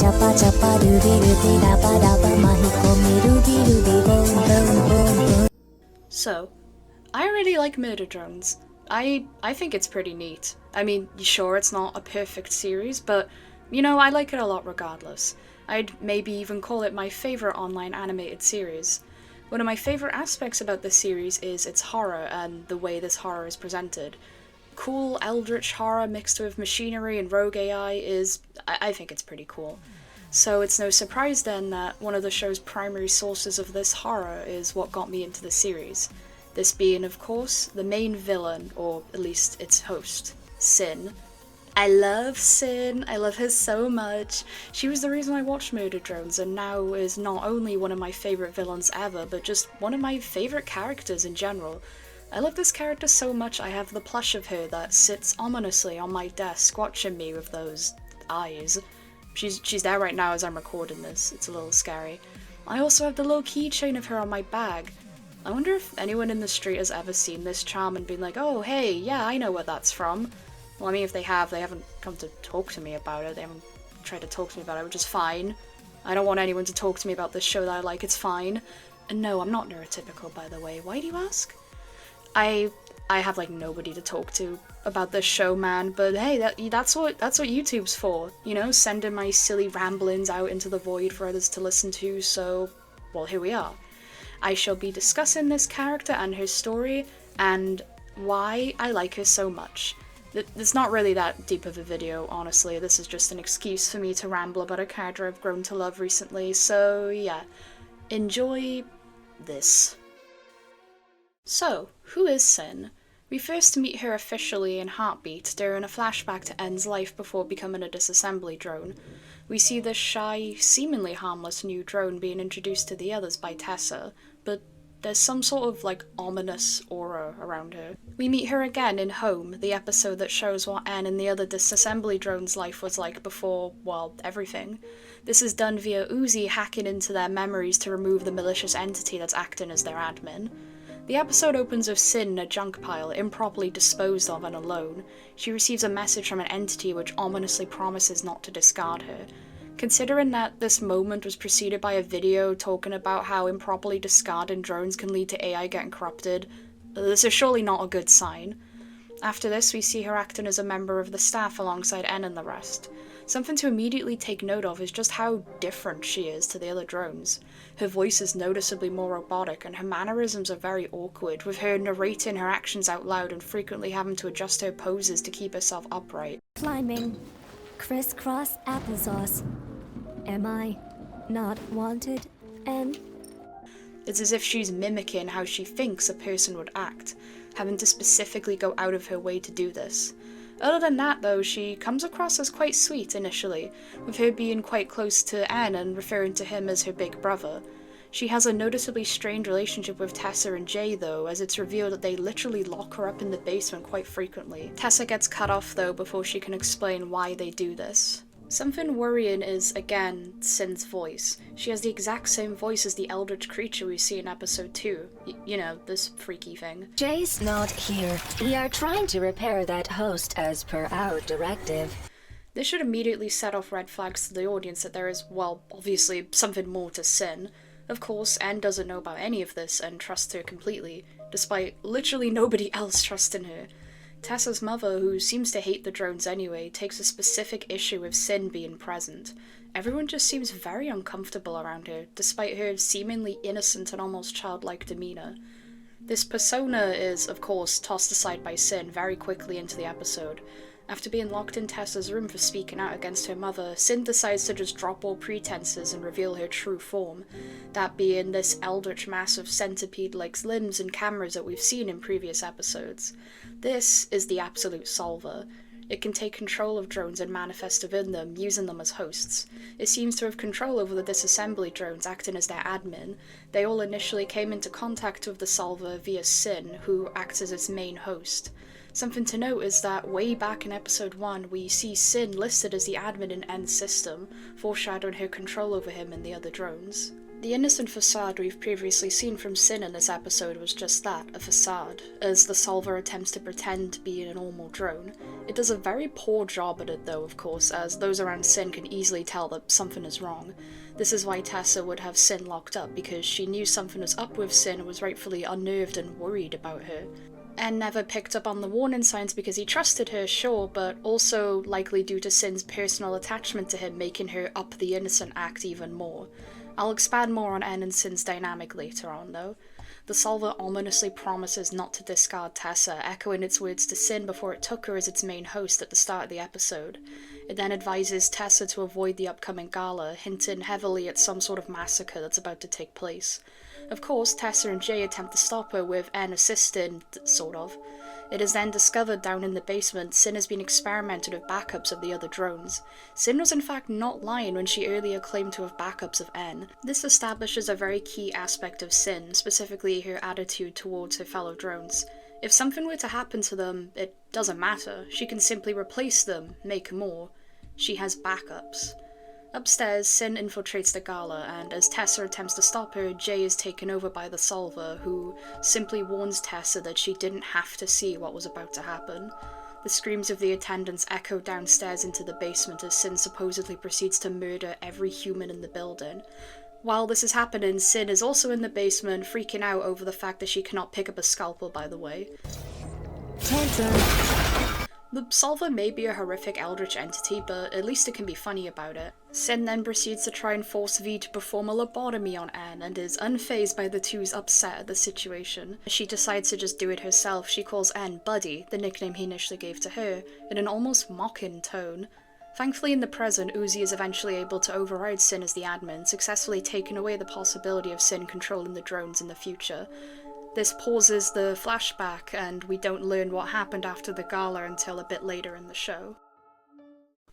chapa chapa ruby ruby dapa dapa mahikomi ruby ruby boom boom boom boom. So, I really like Murder Drones. I think it's pretty neat. I mean, sure, it's not a perfect series, but, I like it a lot regardless. I'd maybe even call it my favourite online animated series. One of my favourite aspects about this series is its horror and the way this horror is presented. Cool eldritch horror mixed with machinery and rogue AI I think it's pretty cool. So it's no surprise then that one of the show's primary sources of this horror is what got me into the series. This being, of course, the main villain, or at least its host, Sin. I love Sin, I love her so much. She was the reason I watched Murder Drones and now is not only one of my favourite villains ever, but just one of my favourite characters in general. I love this character so much I have the plush of her that sits ominously on my desk watching me with those eyes. She's there right now as I'm recording this, it's a little scary. I also have the little keychain of her on my bag. I wonder if anyone in the street has ever seen this charm and been like, oh hey, yeah, I know where that's from. Well, I mean, if they have, they haven't come to talk to me about it, they haven't tried to talk to me about it, which is fine. I don't want anyone to talk to me about this show that I like, it's fine. And no, I'm not neurotypical, by the way, why do you ask? I have like nobody to talk to about this show, man, but hey, that's what YouTube's for, sending my silly ramblings out into the void for others to listen to, so, well, here we are. I shall be discussing this character and her story, and why I like her so much. It's not really that deep of a video, honestly, this is just an excuse for me to ramble about a character I've grown to love recently, so yeah, enjoy this. So, who is Sin? We first meet her officially in Heartbeat during a flashback to N's life before becoming a disassembly drone. We see this shy, seemingly harmless new drone being introduced to the others by Tessa, but there's some sort of, ominous aura around her. We meet her again in Home, the episode that shows what N and the other disassembly drones' life was like before, well, everything. This is done via Uzi hacking into their memories to remove the malicious entity that's acting as their admin. The episode opens with Sin in a junk pile, improperly disposed of and alone. She receives a message from an entity which ominously promises not to discard her. Considering that this moment was preceded by a video talking about how improperly discarding drones can lead to AI getting corrupted, this is surely not a good sign. After this, we see her acting as a member of the staff alongside N and the rest. Something to immediately take note of is just how different she is to the other drones. Her voice is noticeably more robotic, and her mannerisms are very awkward, with her narrating her actions out loud and frequently having to adjust her poses to keep herself upright. Climbing, crisscross applesauce. Am I not wanted, N? It's as if she's mimicking how she thinks a person would act, having to specifically go out of her way to do this. Other than that, though, she comes across as quite sweet initially, with her being quite close to N and referring to him as her big brother. She has a noticeably strained relationship with Tessa and Jay, though, as it's revealed that they literally lock her up in the basement quite frequently. Tessa gets cut off, though, before she can explain why they do this. Something worrying is, again, Sin's voice. She has the exact same voice as the eldritch creature we see in episode 2. This freaky thing. Jay's not here. We are trying to repair that host as per our directive. This should immediately set off red flags to the audience that there is, well, obviously something more to Sin. Of course, Anne doesn't know about any of this and trusts her completely, despite literally nobody else trusting her. Tessa's mother, who seems to hate the drones anyway, takes a specific issue with Sin being present. Everyone just seems very uncomfortable around her, despite her seemingly innocent and almost childlike demeanour. This persona is, of course, tossed aside by Sin very quickly into the episode. After being locked in Tessa's room for speaking out against her mother, Sin decides to just drop all pretenses and reveal her true form, that being this eldritch mass of centipede-like limbs and cameras that we've seen in previous episodes. This is the absolute solver. It can take control of drones and manifest within them, using them as hosts. It seems to have control over the disassembly drones, acting as their admin. They all initially came into contact with the solver via Sin, who acts as its main host. Something to note is that way back in episode 1, we see Sin listed as the admin in N's system, foreshadowing her control over him and the other drones. The innocent facade we've previously seen from Sin in this episode was just that, a facade, as the Solver attempts to pretend to be a normal drone. It does a very poor job at it though, of course, as those around Sin can easily tell that something is wrong. This is why Tessa would have Sin locked up, because she knew something was up with Sin and was rightfully unnerved and worried about her. En never picked up on the warning signs because he trusted her, sure, but also likely due to Sin's personal attachment to him making her up the innocent act even more. I'll expand more on En and Sin's dynamic later on, though. The Solver ominously promises not to discard Tessa, echoing its words to Sin before it took her as its main host at the start of the episode. It then advises Tessa to avoid the upcoming gala, hinting heavily at some sort of massacre that's about to take place. Of course, Tessa and Jay attempt to stop her, with En assisting, sort of. It is then discovered down in the basement Sin has been experimented with backups of the other drones. Sin was in fact not lying when she earlier claimed to have backups of En. This establishes a very key aspect of Sin, specifically her attitude towards her fellow drones. If something were to happen to them, it doesn't matter. She can simply replace them, make more. She has backups. Upstairs, Sin infiltrates the gala, and as Tessa attempts to stop her, Jay is taken over by the Solver, who simply warns Tessa that she didn't have to see what was about to happen. The screams of the attendants echo downstairs into the basement as Sin supposedly proceeds to murder every human in the building. While this is happening, Sin is also in the basement, freaking out over the fact that she cannot pick up a scalpel, by the way. Tantrum. The Solver may be a horrific eldritch entity, but at least it can be funny about it. Sin then proceeds to try and force V to perform a lobotomy on En, and is unfazed by the two's upset at the situation. She decides to just do it herself. She calls En Buddy, the nickname he initially gave to her, in an almost mocking tone. Thankfully in the present, Uzi is eventually able to override Sin as the admin, successfully taking away the possibility of Sin controlling the drones in the future. This pauses the flashback, and we don't learn what happened after the gala until a bit later in the show.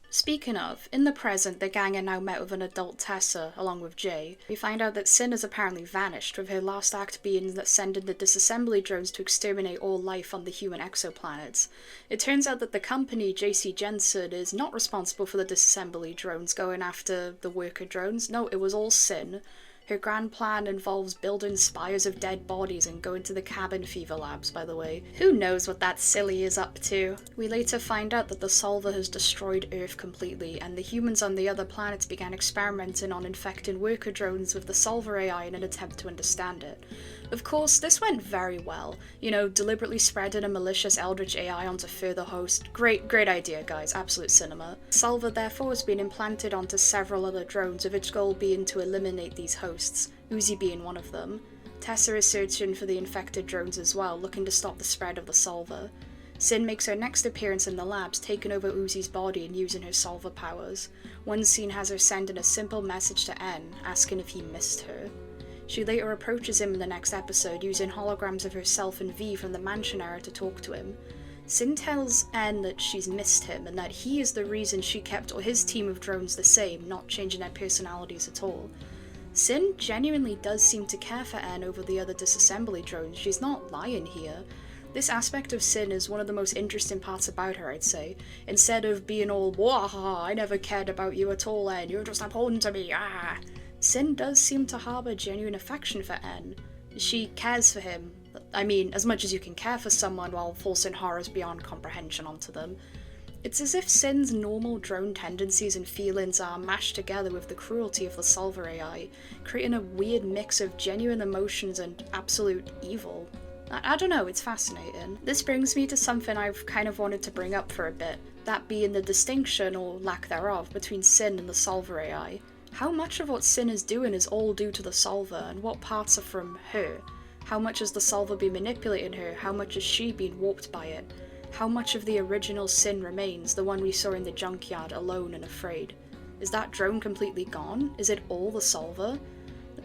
Speaking of, in the present, the gang are now met with an adult Tessa, along with Jay. We find out that Sin has apparently vanished, with her last act being that sending the disassembly drones to exterminate all life on the human exoplanets. It turns out that the company, JC Jensen, is not responsible for the disassembly drones going after the worker drones. No, it was all Sin. Her grand plan involves building spires of dead bodies and going to the cabin fever labs, by the way. Who knows what that silly is up to? We later find out that the Solver has destroyed Earth completely, and the humans on the other planets began experimenting on infecting worker drones with the Solver AI in an attempt to understand it. Of course, this went very well. You know, deliberately spreading a malicious eldritch AI onto further hosts. Great idea, guys. Absolute cinema. Solver therefore has been implanted onto several other drones, with its goal being to eliminate these hosts, Uzi being one of them. Tessa is searching for the infected drones as well, looking to stop the spread of the Solver. Sin makes her next appearance in the labs, taking over Uzi's body and using her Solver powers. One scene has her sending a simple message to En, asking if he missed her. She later approaches him in the next episode, using holograms of herself and V from the mansion era to talk to him. Sin tells En that she's missed him, and that he is the reason she kept his team of drones the same, not changing their personalities at all. Sin genuinely does seem to care for En over the other disassembly drones. She's not lying here. This aspect of Sin is one of the most interesting parts about her, I'd say. Instead of being all, "Wahaha, I never cared about you at all, En, you're just important to me, ah." Sin does seem to harbour genuine affection for En. She cares for him. I mean, as much as you can care for someone while forcing horrors beyond comprehension onto them. It's as if Sin's normal drone tendencies and feelings are mashed together with the cruelty of the Solver AI, creating a weird mix of genuine emotions and absolute evil. I don't know, it's fascinating. This brings me to something I've kind of wanted to bring up for a bit, that being the distinction, or lack thereof, between Sin and the Solver AI. How much of what Sin is doing is all due to the Solver, and what parts are from her? How much has the Solver been manipulating her? How much has she been warped by it? How much of the original Sin remains, the one we saw in the junkyard, alone and afraid? Is that drone completely gone? Is it all the Solver?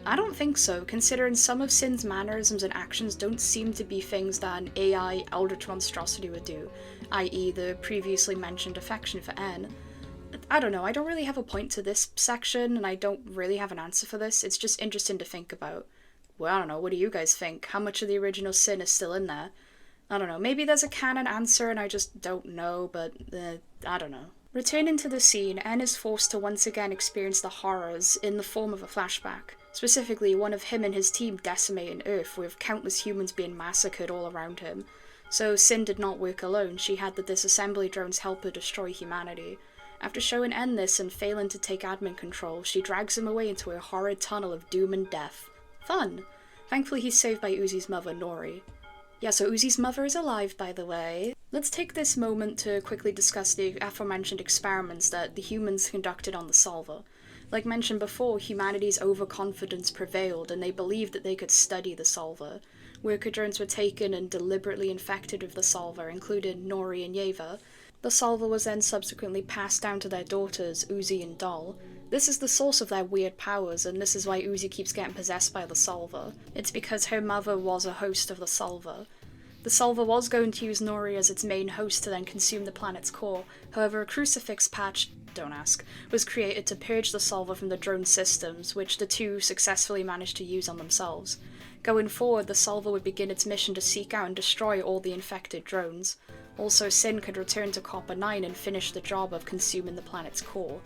I don't think so, considering some of Sin's mannerisms and actions don't seem to be things that an AI eldritch monstrosity would do, i.e. the previously mentioned affection for En. I don't know, I don't really have a point to this section, and I don't really have an answer for this. It's just interesting to think about. Well, I don't know, what do you guys think? How much of the original Sin is still in there? I don't know, maybe there's a canon answer and I just don't know, but I don't know. Returning to the scene, En is forced to once again experience the horrors in the form of a flashback. Specifically, one of him and his team decimating Earth, with countless humans being massacred all around him. So Sin did not work alone, she had the disassembly drones help her destroy humanity. After showing N this and failing to take admin control, she drags him away into a horrid tunnel of doom and death. Fun! Thankfully he's saved by Uzi's mother, Nori. Yeah, so Uzi's mother is alive, by the way. Let's take this moment to quickly discuss the aforementioned experiments that the humans conducted on the Solver. Like mentioned before, humanity's overconfidence prevailed and they believed that they could study the Solver. Worker drones were taken and deliberately infected with the Solver, including Nori and Yeva. The Solver was then subsequently passed down to their daughters, Uzi and Doll. This is the source of their weird powers, and this is why Uzi keeps getting possessed by the Solver. It's because her mother was a host of the Solver. The Solver was going to use Nori as its main host to then consume the planet's core, however a crucifix patch, don't ask, was created to purge the Solver from the drone systems, which the two successfully managed to use on themselves. Going forward, the Solver would begin its mission to seek out and destroy all the infected drones. Also, Sin could return to Copper 9 and finish the job of consuming the planet's core.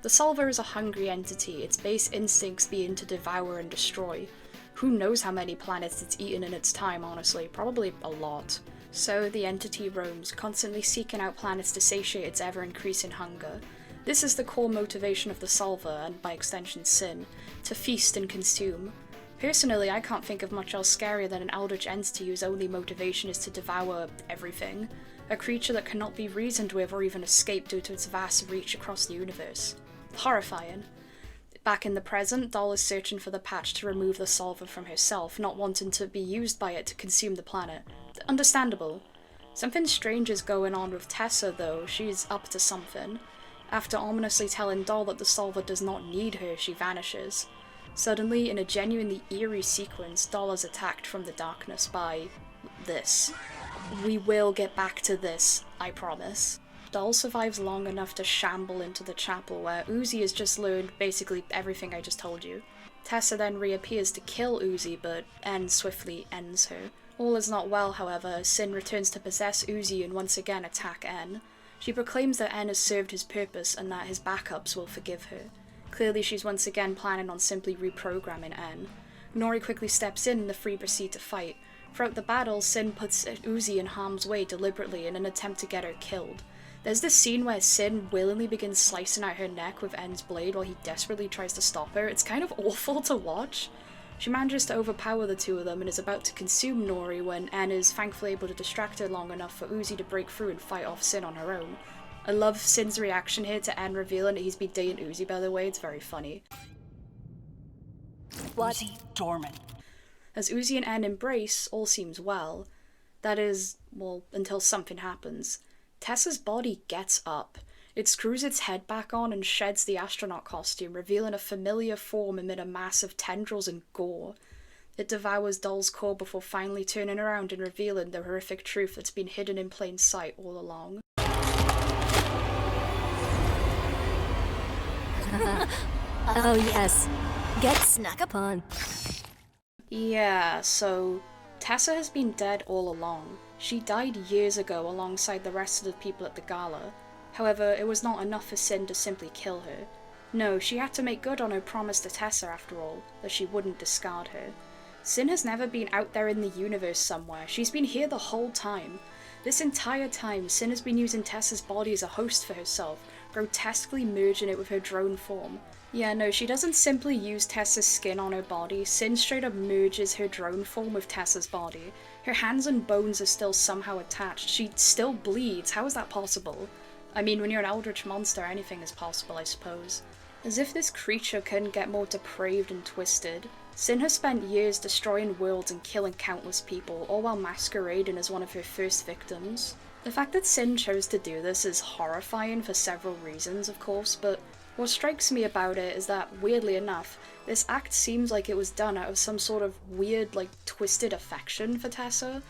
The Solver is a hungry entity, its base instincts being to devour and destroy. Who knows how many planets it's eaten in its time, honestly, probably a lot. So the entity roams, constantly seeking out planets to satiate its ever-increasing hunger. This is the core motivation of the Solver, and by extension Sin, to feast and consume. Personally, I can't think of much else scarier than an eldritch entity whose only motivation is to devour everything. A creature that cannot be reasoned with or even escape due to its vast reach across the universe. Horrifying. Back in the present, Doll is searching for the patch to remove the Solver from herself, not wanting to be used by it to consume the planet. Understandable. Something strange is going on with Tessa though, she's up to something. After ominously telling Doll that the Solver does not need her, she vanishes. Suddenly, in a genuinely eerie sequence, Doll is attacked from the darkness by this. We will get back to this, I promise. Doll survives long enough to shamble into the chapel where Uzi has just learned basically everything I just told you. Tessa then reappears to kill Uzi, but N swiftly ends her. All is not well, however, as Sin returns to possess Uzi and once again attack N. She proclaims that N has served his purpose and that his backups will forgive her. Clearly she's once again planning on simply reprogramming N. Nori quickly steps in and the three proceed to fight. Throughout the battle, Sin puts Uzi in harm's way deliberately in an attempt to get her killed. There's this scene where Sin willingly begins slicing out her neck with N's blade while he desperately tries to stop her. It's kind of awful to watch. She manages to overpower the two of them and is about to consume Nori when N is thankfully able to distract her long enough for Uzi to break through and fight off Sin on her own. I love Sin's reaction here to N revealing that he's been dating Uzi, by the way, it's very funny. What? Uzi dormant. As Uzi and N embrace, all seems well. That is, well, until something happens. Tessa's body gets up. It screws its head back on and sheds the astronaut costume, revealing a familiar form amid a mass of tendrils and gore. It devours Doll's core before finally turning around and revealing the horrific truth that's been hidden in plain sight all along. Oh yes, get snack upon. Yeah, so Tessa has been dead all along. She died years ago alongside the rest of the people at the gala. However, it was not enough for Sin to simply kill her. No, she had to make good on her promise to Tessa after all, that she wouldn't discard her. Sin has never been out there in the universe somewhere, she's been here the whole time. This entire time, Sin has been using Tessa's body as a host for herself, grotesquely merging it with her drone form. Yeah, no, she doesn't simply use Tessa's skin on her body, Sin straight up merges her drone form with Tessa's body. Her hands and bones are still somehow attached, she still bleeds, how is that possible? I mean, when you're an eldritch monster, anything is possible, I suppose. As if this creature couldn't get more depraved and twisted, Sin has spent years destroying worlds and killing countless people, all while masquerading as one of her first victims. The fact that Sin chose to do this is horrifying for several reasons, of course, but what strikes me about it is that, weirdly enough, this act seems like it was done out of some sort of weird, twisted affection for Tessa.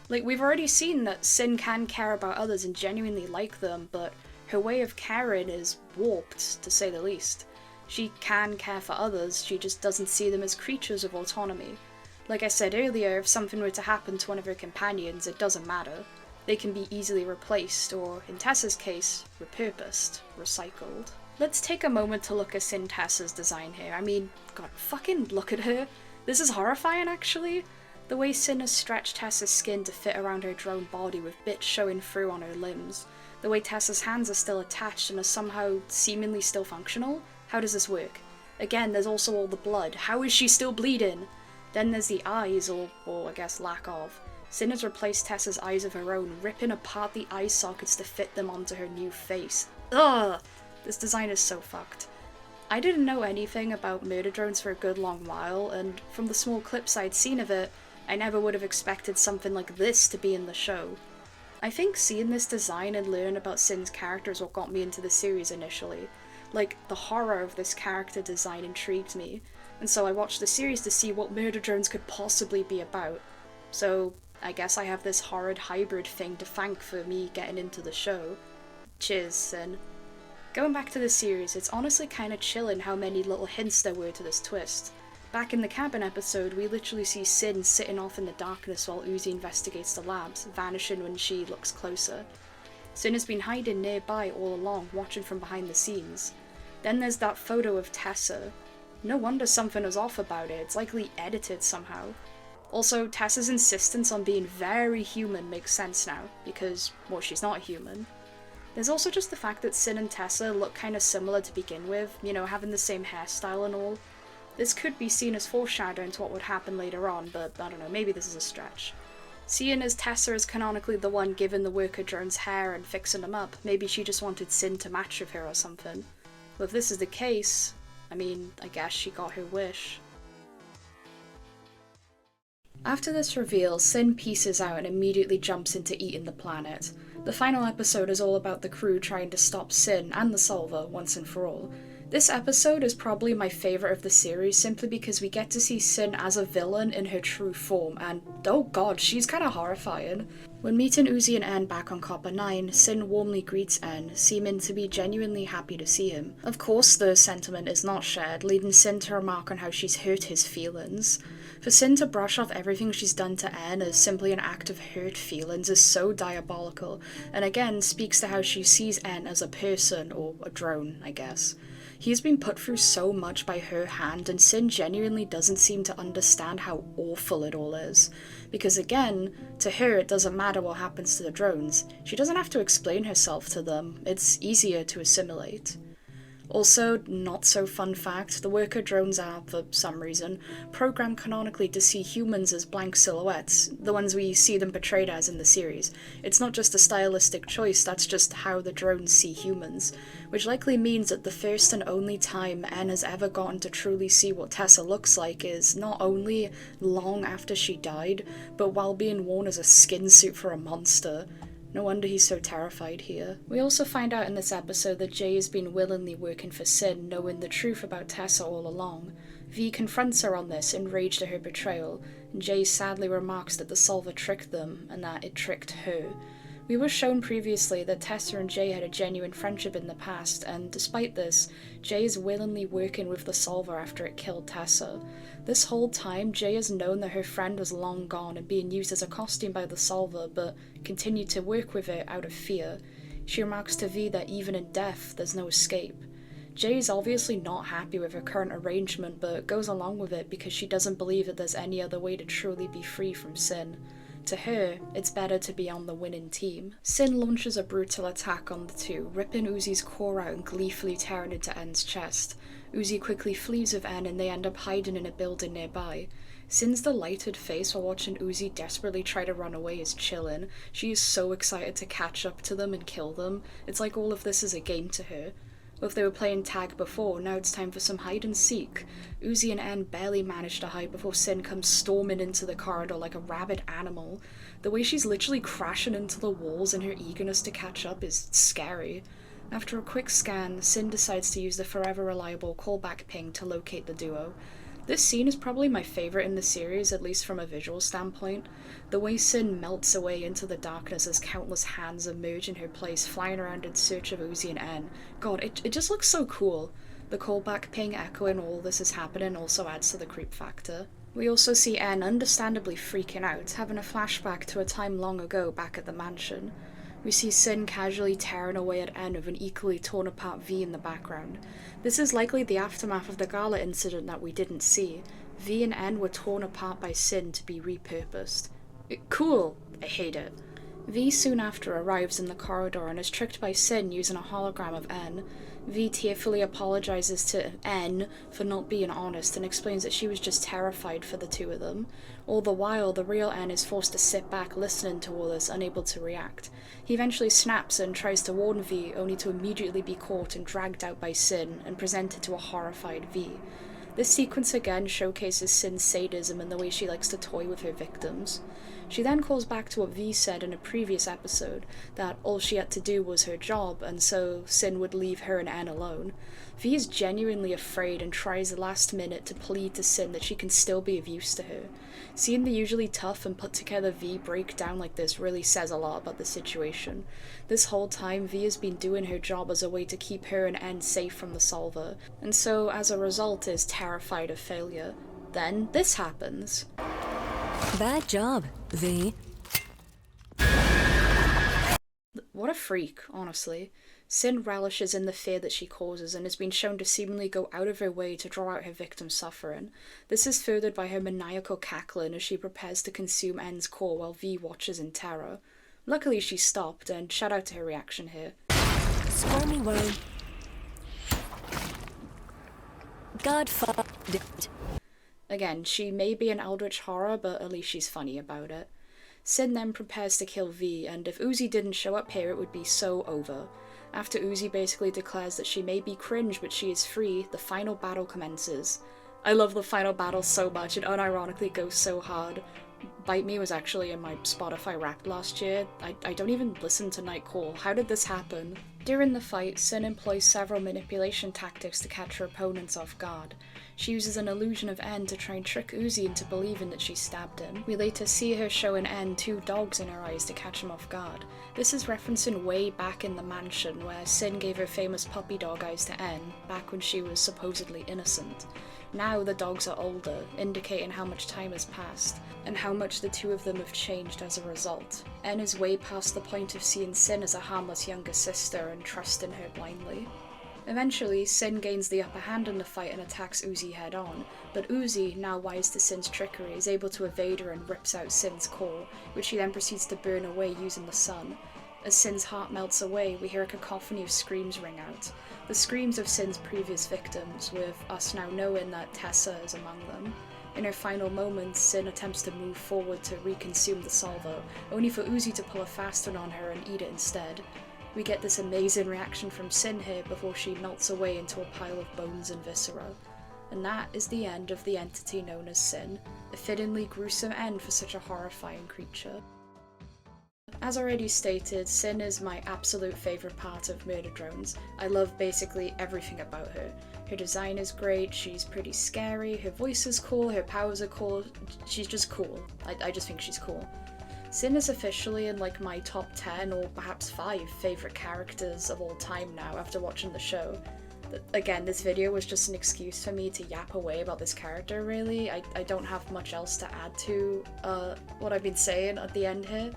We've already seen that Sin can care about others and genuinely like them, but her way of caring is warped, to say the least. She can care for others, she just doesn't see them as creatures of autonomy. Like I said earlier, if something were to happen to one of her companions, it doesn't matter. they can be easily replaced, or in Tessa's case, repurposed, recycled. Let's take a moment to look at Sin Tessa's design here. I mean, god, fucking look at her. This is horrifying, actually. The way Sin has stretched Tessa's skin to fit around her drone body with bits showing through on her limbs. The way Tessa's hands are still attached and are somehow seemingly still functional. How does this work? Again, there's also all the blood. How is she still bleeding? Then there's the eyes, or I guess lack of. Sin has replaced Tessa's eyes of her own, ripping apart the eye sockets to fit them onto her new face. Ugh! This design is so fucked. I didn't know anything about murder drones for a good long while, and from the small clips I'd seen of it, I never would have expected something like this to be in the show. I think seeing this design and learning about Sin's character is what got me into the series initially. Like, the horror of this character design intrigued me, and so I watched the series to see what murder drones could possibly be about. So, I guess I have this horrid hybrid thing to thank for me getting into the show. Cheers, Sin. Going back to the series, it's honestly kinda chilling how many little hints there were to this twist. Back in the cabin episode, we literally see Sin sitting off in the darkness while Uzi investigates the labs, vanishing when she looks closer. Sin has been hiding nearby all along, watching from behind the scenes. Then there's that photo of Tessa. No wonder something was off about it, it's likely edited somehow. Also, Tessa's insistence on being very human makes sense now, because, well, she's not human. There's also just the fact that Sin and Tessa look kinda similar to begin with, you know, having the same hairstyle and all. This could be seen as foreshadowing to what would happen later on, but I don't know, maybe this is a stretch. Seeing as Tessa is canonically the one giving the worker drones hair and fixing them up, maybe she just wanted Sin to match with her or something. Well, if this is the case, I mean, I guess she got her wish. After this reveal, Sin pieces out and immediately jumps into eating the planet. The final episode is all about the crew trying to stop Sin and the Solver once and for all. This episode is probably my favourite of the series simply because we get to see Sin as a villain in her true form, and oh god, she's kinda horrifying. When meeting Uzi and En back on Copper 9, Sin warmly greets En, seeming to be genuinely happy to see him. Of course the sentiment is not shared, leading Sin to remark on how she's hurt his feelings. For Sin to brush off everything she's done to En as simply an act of hurt feelings is so diabolical, and again speaks to how she sees En as a person, or a drone, I guess. He's been put through so much by her hand, and Sin genuinely doesn't seem to understand how awful it all is. Because again, to her it doesn't matter what happens to the drones. She doesn't have to explain herself to them, it's easier to assimilate. Also, not so fun fact, the worker drones are, for some reason, programmed canonically to see humans as blank silhouettes, the ones we see them portrayed as in the series. It's not just a stylistic choice, that's just how the drones see humans, which likely means that the first and only time En has ever gotten to truly see what Tessa looks like is not only long after she died, but while being worn as a skin suit for a monster. No wonder he's so terrified here. We also find out in this episode that Jay has been willingly working for Sin, knowing the truth about Tessa all along. V confronts her on this, enraged at her betrayal, and Jay sadly remarks that the Solver tricked them, and that it tricked her. We were shown previously that Tessa and Jay had a genuine friendship in the past, and despite this, Jay is willingly working with the Solver after it killed Tessa. This whole time, Jay has known that her friend was long gone and being used as a costume by the Solver, but continued to work with it out of fear. She remarks to V that even in death, there's no escape. Jay is obviously not happy with her current arrangement, but goes along with it because she doesn't believe that there's any other way to truly be free from Sin. To her, it's better to be on the winning team. Sin launches a brutal attack on the two, ripping Uzi's core out and gleefully tearing into En's chest. Uzi quickly flees with En and they end up hiding in a building nearby. Sin's delighted face while watching Uzi desperately try to run away is chilling. She is so excited to catch up to them and kill them. It's like all of this is a game to her. If they were playing tag before, now it's time for some hide and seek. Uzi and En barely manage to hide before Sin comes storming into the corridor like a rabid animal. The way she's literally crashing into the walls in her eagerness to catch up is scary. After a quick scan, Sin decides to use the forever reliable callback ping to locate the duo. This scene is probably my favourite in the series, at least from a visual standpoint. The way Sin melts away into the darkness as countless hands emerge in her place, flying around in search of Uzi and En. God, it just looks so cool. The callback ping echoing all this is happening also adds to the creep factor. We also see N understandably freaking out, having a flashback to a time long ago back at the mansion. We see Sin casually tearing away at N with an equally torn apart V in the background. This is likely the aftermath of the gala incident that we didn't see. V and N were torn apart by Sin to be repurposed. Cool, I hate it. V soon after arrives in the corridor and is tricked by Sin using a hologram of N. V tearfully apologizes to N for not being honest and explains that she was just terrified for the two of them. All the while, the real N is forced to sit back listening to all this, unable to react. He eventually snaps and tries to warn V, only to immediately be caught and dragged out by Sin and presented to a horrified V. This sequence again showcases Sin's sadism and the way she likes to toy with her victims. She then calls back to what V said in a previous episode, that all she had to do was her job, and so Sin would leave her and N alone. V is genuinely afraid and tries the last minute to plead to Sin that she can still be of use to her. Seeing the usually tough and put together V break down like this really says a lot about the situation. This whole time, V has been doing her job as a way to keep her and N safe from the Solver, and so as a result is terrified of failure. Then this happens. Bad job, V. What a freak, honestly. Sin relishes in the fear that she causes and has been shown to seemingly go out of her way to draw out her victim's suffering. This is furthered by her maniacal cackling as she prepares to consume N's core while V watches in terror. Luckily she stopped, and shout out to her reaction here. Squirmy worm. God fucked it. Again, she may be an eldritch horror, but at least she's funny about it. Sin then prepares to kill V, and if Uzi didn't show up here, it would be so over. After Uzi basically declares that she may be cringe, but she is free, the final battle commences. I love the final battle so much, it unironically goes so hard. Bite Me was actually in my Spotify Wrapped last year. I don't even listen to Nightcall. How did this happen? During the fight, Sin employs several manipulation tactics to catch her opponents off guard. She uses an illusion of N to try and trick Uzi into believing that she stabbed him. We later see her showing N two dogs in her eyes to catch him off guard. This is referencing way back in the mansion where Sin gave her famous puppy dog eyes to N, back when she was supposedly innocent. Now the dogs are older, indicating how much time has passed, and how much the two of them have changed as a result. N is way past the point of seeing Sin as a harmless younger sister and trusting her blindly. Eventually, Sin gains the upper hand in the fight and attacks Uzi head-on, but Uzi, now wise to Sin's trickery, is able to evade her and rips out Sin's core, which he then proceeds to burn away using the sun. As Sin's heart melts away, we hear a cacophony of screams ring out. The screams of Sin's previous victims, with us now knowing that Tessa is among them. In her final moments, Sin attempts to move forward to reconsume the salvo, only for Uzi to pull a fast one on her and eat it instead. We get this amazing reaction from Sin here before she melts away into a pile of bones and viscera. And that is the end of the entity known as Sin, a fittingly gruesome end for such a horrifying creature. As already stated, Sin is my absolute favourite part of Murder Drones. I love basically everything about her. Her design is great, she's pretty scary, her voice is cool, her powers are cool, she's just cool. I just think she's cool. Sin is officially in like my top 10 or perhaps 5 favourite characters of all time now after watching the show. Again, this video was just an excuse for me to yap away about this character really. I don't have much else to add to what I've been saying at the end here.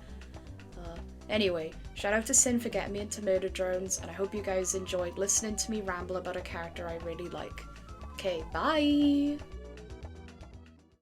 Anyway, shout out to Sin for getting me into Murder Drones, and I hope you guys enjoyed listening to me ramble about a character I really like. Okay, bye!